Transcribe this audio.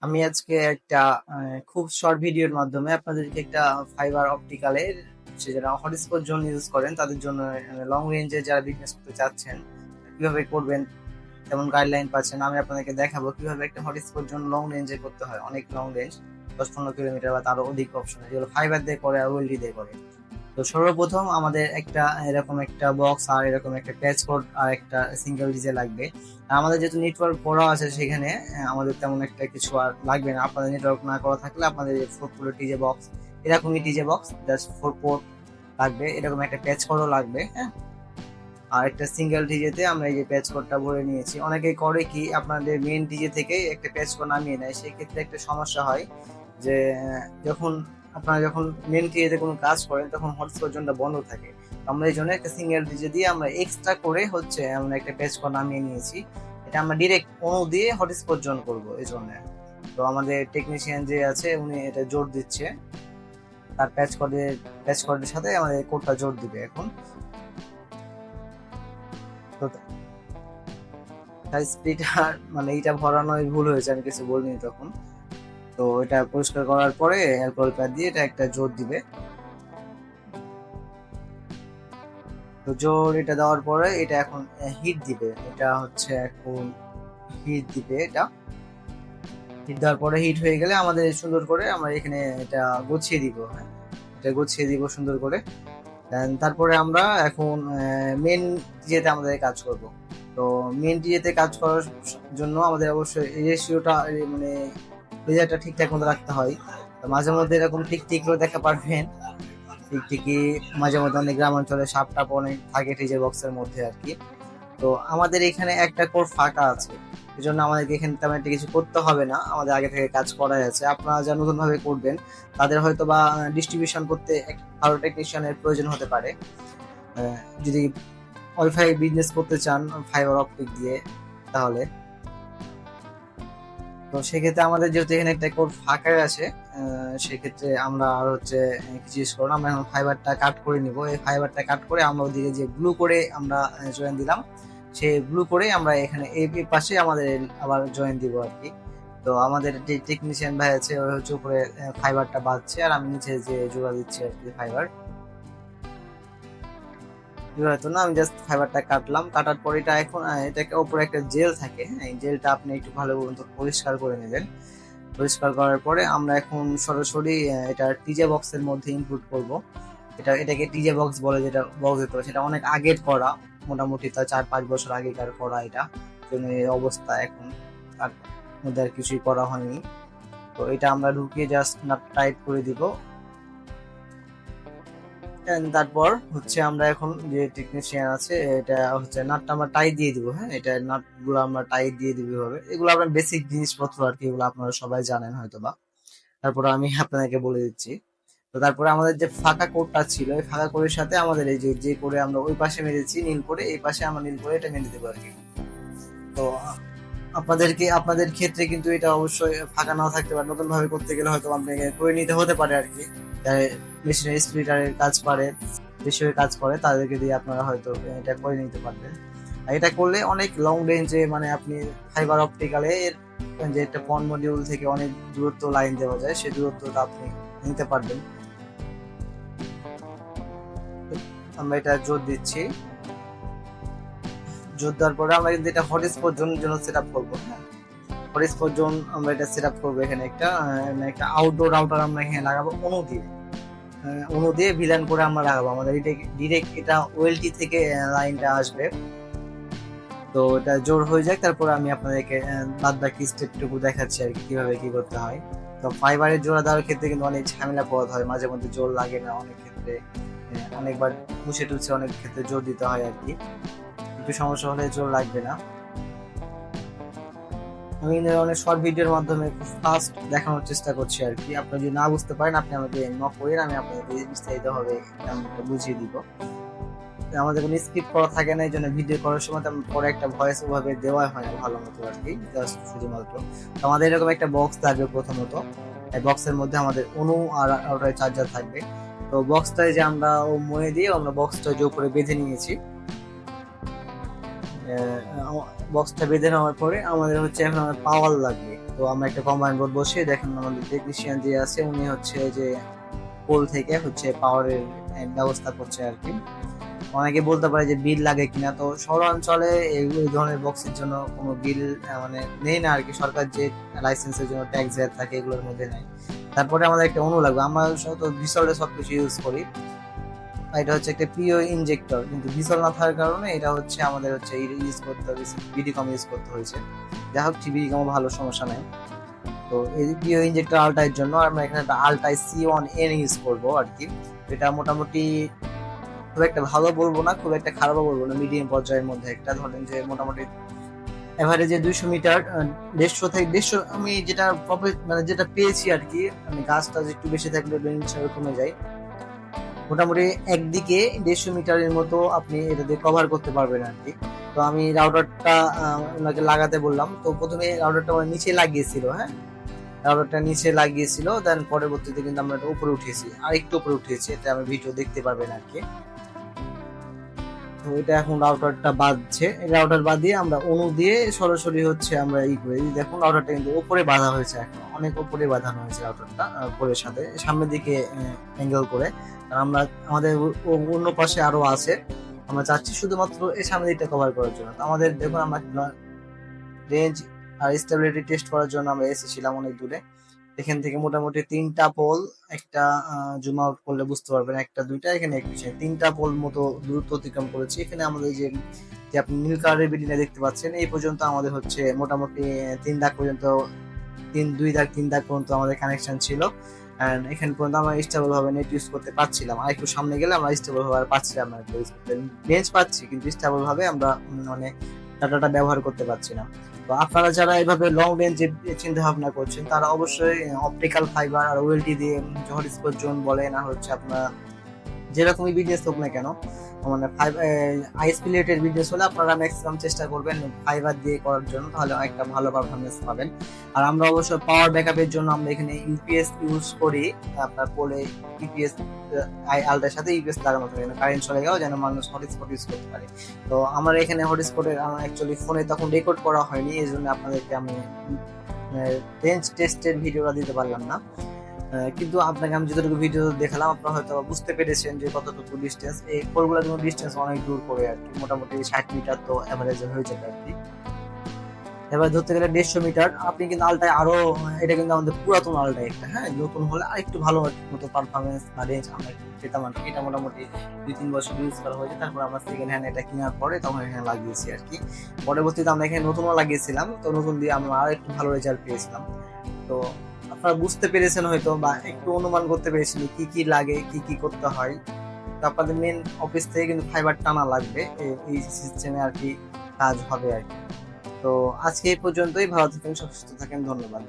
আমি আজকে একটা খুব শর্ট ভিডিওর মাধ্যমে আপনাদেরকে একটা ফাইবার অপটিক্যালের যারা হটস্পট জোন ইউজ করেন তাদের জন্য লং রেঞ্জে যারা বিজনেস করতে চাচ্ছেন কিভাবে করবেন তেমন গাইডলাইন পাচ্ছেন। আমি আপনাদেরকে দেখাবো কিভাবে একটা হটস্পট জোন লং রেঞ্জে করতে হয়, অনেক লং রেঞ্জ 10-15 কিলোমিটার বা তারও অধিক অপশন যেগুলো ফাইবার দিয়ে করে আর ওয়েলডি দিয়ে করে। তো সর্বপ্রথম আমাদের একটা এরকম একটা বক্স আর এরকম একটা প্যাচ কোড আর একটা সিঙ্গেল ডিজে লাগবে। আর আমাদের যেহেতু নেটওয়ার্ক করা আছে সেখানে আমাদের তেমন একটা কিছু আর লাগবে না। আপনাদের নেটওয়ার্ক না করা থাকলে আপনাদের 4 পোর্ট ডিজে বক্স, এরকমই ডিজে বক্স জাস্ট 4 পোর্ট লাগবে, এরকম একটা প্যাচ কোডও লাগবে। হ্যাঁ, আর একটা সিঙ্গেল ডিজেতে আমরা এই যে প্যাচ কোডটা ভরে নিয়েছি। অনেকে করে কি আপনাদের মেন ডিজে থেকে একটা প্যাচ কোড নামিয়ে নেয়, সেই ক্ষেত্রে একটা সমস্যা হয় যে যখন আপনারা যখন মেন ডিজেতে কোনো কাজ করেন তখন হটস্পট জোনটা বন্ধ থাকে। আমরা এই জন্য একটা সিঙ্গেল ডিজে দিয়ে আমরা এক্সট্রা করে আমরা একটা প্যাচ কোড নামিয়ে নিয়েছি। এটা আমরা ডিরেক্ট অনু দিয়ে হটস্পট জোন করবো এই জন্য। তো আমাদের টেকনিশিয়ান যে আছে উনি এটা জোর দিচ্ছে, তার প্যাচ কোডের সাথে আমাদের কোডটা জোর দিবে এখন। তো তাই স্প্লিটার মানে এইটা ভরানোই ভুল হয়েছে, আমি কিছু বলিনি তখন। তো এটা পরিষ্কার করার পরে অ্যালকোহল প্যাড দিয়ে এটা একটা জোর দিবে। তো জোর এটা দেওয়ার পরে এটা এখন হিট দিবে, এটা হচ্ছে এখন হিট দিবে। এটা হিট দেওয়ার পরে হিট হয়ে গেলে আমাদের সুন্দর করে আমরা এখানে এটা গুছিয়ে দিব। হ্যাঁ, এটা গুছিয়ে দিব সুন্দর করে। তারপরে আমরা এখন মেন টিজেতে আমাদের কাজ করব। তো মেন টিজেতে কাজ করার জন্য আমাদের অবশ্যই রেশিওটা মানে রেজাল্টটা ঠিকঠাক মতো রাখতে হয়। তো মাঝে মধ্যে এরকম টিকটিক করে দেখা পারবেন, টিকটিকি মাঝে মধ্যে অনেক গ্রাম অঞ্চলে সাপ টাপ অনেক থাকে টিজে বক্সের মধ্যে আর কি। তো আমাদের এখানে একটা কোর ফাঁকা আছে, এই জন্য আমাদেরকে এখানে তেমন একটা কিছু করতে হবে না, আমাদের আগে থেকে কাজ করাই আছে। আপনারা যা নতুন ভাবে করবেন তাদের হয়তো বা ডিস্ট্রিবিউশন করতে ভালো টেকনিশিয়ানের প্রয়োজন হতে পারে। যদি ওয়াইফাই বিজনেস করতে চান ফাইবার অপটিক দিয়ে, তাহলে তো সেক্ষেত্রে আমাদের যেহেতু এখানে একটা কোড ফাঁকা আছে, সেক্ষেত্রে আমরা আর হচ্ছে কিছু ইউজ করবো না। আমরা এখন ফাইবারটা কাট করে নিব। এই ফাইবারটা কাট করে আমরা ওদিকে যে ব্লু করে আমরা জয়েন দিলাম, সেই ব্লু করে আমরা এখানে এই পাশে আমাদের আবার জয়েন দিব আর কি। তো আমাদের যে টেকনিশিয়ান ভাই আছে ওই হচ্ছে উপরে ফাইবারটা বাঁধছে আর আমি নিচে যে জোড়া দিচ্ছি আর কি ফাইবার। হয়তো না, আমি জাস্ট ফাইবারটা কাটলাম, কাটার পর এটা এখন এটাকে উপরে একটা জেল থাকে। হ্যাঁ, এই জেলটা আপনি একটু ভালো মতো পরিষ্কার করে নেবেন। পরিষ্কার করার পরে আমরা এখন সরাসরি এটা টিজে বক্সের মধ্যে ইনপুট করব। এটাকে টিজে বক্স বলে, যেটা বক্স দিতে হবে সেটা অনেক আগের করা, মোটামুটি তা 4-5 বছর আগেকার করা। এটা জন্য এই অবস্থা এখন, তার মধ্যে আর কিছুই করা হয়নি। তো এটা আমরা ঢুকিয়ে জাস্ট নাট টাইট করে দিব। তারপর হচ্ছে আমরা এখন যে টেকনিশিয়ান আছে এটা হচ্ছে নাটটা আমরা টাই দিয়ে দিব। হ্যাঁ, এটা নাট গুলো আমরা টাই দিয়ে দিব হবে। এগুলো আপনার বেসিক জিনিসপত্র আর কি, এগুলো আপনারা সবাই জানেন হয়তো বা। তারপর আমি আপনাদেরকে বলে দিচ্ছি। তো তারপরে আমাদের যে ফাঁকা কোডটা ছিল, এই ফাঁকা কোডের সাথে আমাদের এই যে কোডে আমরা ওই পাশে মেরেছি নীল করে, এই পাশে আমরা নীল করে এটা মেরে দেবো আর কি। তো আপনাদের ক্ষেত্রে কিন্তু এটা অবশ্যই ফাঁকা নাও থাকতে পারে, নতুন ভাবে করতে গেলে হয়তো আপনাকে করে নিতে হতে পারে আর কি। মেশিনের স্প্লিটারের কাজ পারে, বেশিরভাগ কাজ করে, তাদেরকে দিয়ে আপনারা হয়তো এটা করে নিতে পারবেন। আর এটা করলে অনেক লং রেঞ্জে মানে আপনি ফাইবার অপটিক্যালে যে একটা পন মডিউল থেকে অনেক দূরত্ব লাইন দেওয়া যায়, সেই দূরত্বটা আপনি নিতে পারবেন। আমরা এটা জোর দিচ্ছি। জোর দেওয়ার পরে আমরা কিন্তু এটা হটস্পট জন্য সেট আপ করবো। হ্যাঁ, হটস্পট জোন আমরা এটা সেট আপ করবো। এখানে একটা আউটডোর রাউটার আমরা এখানে লাগাবো অনু দিয়ে। অনু দিয়ে ভিলান করে আমরা লাগাবো। আমাদের ডিরেক্ট এটা ওএলটি থেকে লাইনটা আসবে। তো এটা জোর হয়ে যায়, তারপরে আমি আপনাদেরকে বাদ বাকি স্টেপটুকু দেখাচ্ছি আর কি কিভাবে কি করতে হয়। তো ফাইবারের জোড়া দেওয়ার ক্ষেত্রে কিন্তু অনেক ঝামেলা পোহাতে হয়, মাঝে মধ্যে জোর লাগে না, অনেক ক্ষেত্রে অনেকবার মুছে টুছে অনেক ক্ষেত্রে জোর দিতে হয় আর কি। একটু সমস্যা হলে জোর লাগবে না। আমি অনেক শর্ট ভিডিওর মাধ্যমে খুব ফাস্ট দেখানোর চেষ্টা করছি আর কি। আপনি যদি না বুঝতে পারেন আপনি আমাকে নক করেন, আমি আপনাকে বিস্তারিত ভাবে বুঝিয়ে দিব। আমাদের কোনো স্ক্রিপ্ট করা থাকে না, এই জন্য ভিডিও করার সময় তেমন পরে একটা ভয়েস ওভাবে দেওয়া হয় না ভালো মতো আর কি, জাস্ট শুধুমাত্র। তো আমাদের এরকম একটা বক্স থাকবে প্রথমত। এই বক্সের মধ্যে আমাদের অনু আর আউটার চার্জার থাকবে। তো বক্সটায় যে আমরা ময়ে দিয়ে আমরা বক্সটা যে উপরে বেঁধে নিয়েছি। বক্সটা বেঁধে নেওয়ার পরে আমাদের হচ্ছে এখন পাওয়ার লাগবে। তো আমরা একটা কম্বাইন বোর্ড বসিয়ে দেখেন আমাদের টেকনিশিয়ান যে আছে উনি হচ্ছে যে পোল থেকে হচ্ছে পাওয়ারের ব্যবস্থা করছে আর কি। অনেকে বলতে পারে যে বিল লাগে কিনা, তো শহরাঞ্চলে এই ধরনের বক্সের জন্য কোনো বিল মানে নেই না আর কি, সরকার যে লাইসেন্সের জন্য ট্যাক্স দেওয়া থাকে এগুলোর মধ্যে নেই। তারপরে আমাদের একটা অনু লাগবে, আমরা তো ভিসলে সবকিছু ইউজ করি। এটা হচ্ছে একটা পিও ইনজেক্টর, কিন্তু ভিসল না থাকার কারণে এটা হচ্ছে আমাদের হচ্ছে ইউজ করতে হয়েছে, বিডিকম ইউজ করতে হয়েছে। যা হোক বিডিকম ভালো, সমস্যা নেই। তো এই পিও ইনজেক্টর আলটাইয়ের জন্য আমরা এখানে একটা আলটাই C1N ইউজ করবো আর কি। এটা মোটামুটি খুব একটা ভালো বলবো না, খুব একটা খারাপও বলবো না, মিডিয়াম পর্যায়ের মধ্যে একটা। ধরেন যে মোটামুটি এভারেজে 200 মিটার 150 থেকে 150, আমি যেটা মানে যেটা পেয়েছি আর কি, আমি গাছটা একটু বেশি থাকলে রেঞ্জ কমে যায়। মোটামুটি একদিকে 150 মিটারের মতো আপনি এটা দিয়ে কভার করতে পারবেন আর কি। তো আমি রাউটারটা ওনাকে লাগাতে বললাম। তো প্রথমে রাউটারটা নিচে লাগিয়েছিল, হ্যাঁ রাউটারটা নিচে লাগিয়েছিল, দেন পরবর্তীতে কিন্তু আমরা এটা উপরে উঠিয়েছি, আর একটু উপরে উঠিয়েছি, এটা আমি ভিডিও দেখতে পারবেন আর কি। তো এটা এখন রাউটারটা বাঁধছে, রাউটার বাঁধিয়ে আমরা অনু দিয়ে সরাসরি হচ্ছে আমরা করে দেখুন রাউটারটা কিন্তু উপরে বাঁধা হয়েছে, এখন অনেক উপরে বাঁধানো হয়েছে রাউটারটা উপরের সাথে সামনের দিকে অ্যাঙ্গেল করে। আর আমরা আমাদের অন্য পাশে আরো আছে, আমরা চাচ্ছি শুধুমাত্র এই সামনের দিকটা কভার করার জন্য। তো আমাদের দেখুন আমরা রেঞ্জ আর স্টেবিলিটি টেস্ট করার জন্য আমরা এসেছিলাম অনেক দূরে। এখান থেকে মোটামুটি 3টা পোল, একটা জুম আউট করলে বুঝতে পারবেন, একটা দুইটা এখানে 3টা পোল মতো দূরত্ব অতিক্রম করেছে। এখানে আমাদের যে আপনি নীল কালারের বিল্ডিংটা দেখতে পাচ্ছেন, এই পর্যন্ত আমাদের হচ্ছে মোটামুটি 3 দাগ পর্যন্ত, 2 দাগ 3 দাগ পর্যন্ত আমাদের কানেকশন ছিল। এন্ড এখানে পর্যন্ত আমরা স্টেবল ভাবে নেট ইউজ করতে পারছিলাম। আর একটু সামনে গেলে আমরা স্টেবল ভাবে পাচ্ছিলাম না, রেঞ্জ পাচ্ছি কিন্তু স্টেবল ভাবে আমরা মানে ডাটাটা ব্যবহার করতে পারছি না। তো আপনারা যারা এভাবে লং রেঞ্জে চিন্তা ভাবনা করছেন, তারা অবশ্যই অপটিক্যাল ফাইবার আর ওএলটি দিয়ে হটস্পট জোন বলে না হচ্ছে আপনারা যেরকমই বিজনেস হোক না কেন, মানে আইএসপি রিলেটেড বিজনেস হলে আপনারা ম্যাক্সিমাম চেষ্টা করবেন ফাইবার দিয়ে করার জন্য, তাহলে একটা ভালো পারফরমেন্স পাবেন। আর আমরা অবশ্য পাওয়ার ব্যাকআপের জন্য আমরা এখানে ইউপিএস ইউজ করি। আপনার পোলে ইউপিএস আলটার সাথে ইউপিএস লাগানো থাকে, কারেন্ট চলে গেলেও যেন মানুষ হটস্পট ইউজ করতে পারে। তো আমার এখানে হটস্পটের অ্যাকচুয়ালি ফোনে তখন রেকর্ড করা হয়নি, এই জন্য আপনাদেরকে আমি রেঞ্জ টেস্টের ভিডিওটা দিতে পারলাম না। কিন্তু আপনাকে আমি যতটুকু ভিডিও দেখালাম আপনারা হয়তো বুঝতে পেরেছেন যে কতটুকু ডিস্টেন্স। এই পোলগুলোর জন্য ডিস্টেন্স অনেক দূর করে আর কি, মোটামুটি 60 মিটার তো অ্যাভারেজে হয়ে যাবে আর কি। এবার ধরতে গেলে 150 মিটার আপনি কিন্তু আলটায় আরো, এটা কিন্তু আমাদের পুরাতন আলটায় একটা, হ্যাঁ নতুন হলে আর একটু ভালো মতো পারফরমেন্স বা রেঞ্জ আমরা পেতাম আর কি। এটা মোটামুটি 2-3 বছর ইউজ করা হয়েছে, তারপর আমরা সেকেন্ড হ্যান্ড এটা কেনার পরে তখন এখানে লাগিয়েছি আর কি। পরবর্তীতে আমরা এখানে নতুনও লাগিয়েছিলাম, তো নতুন দিয়ে আমরা আর একটু ভালো রেজাল্ট পেয়েছিলাম। তো আপনারা বুঝতে পেরেছেন হয়তো, বা একটু অনুমান করতে পেরেছেন কি কি লাগে, কি কি করতে হয়। তো আপনাদের মেন অফিস থেকে কিন্তু ফাইবার টানা লাগবে, এই সিস্টেমে আর কি কাজ হবে আর কি। তো আজকে এই পর্যন্তই, ভালো থাকেন, সুস্থ থাকেন, ধন্যবাদ।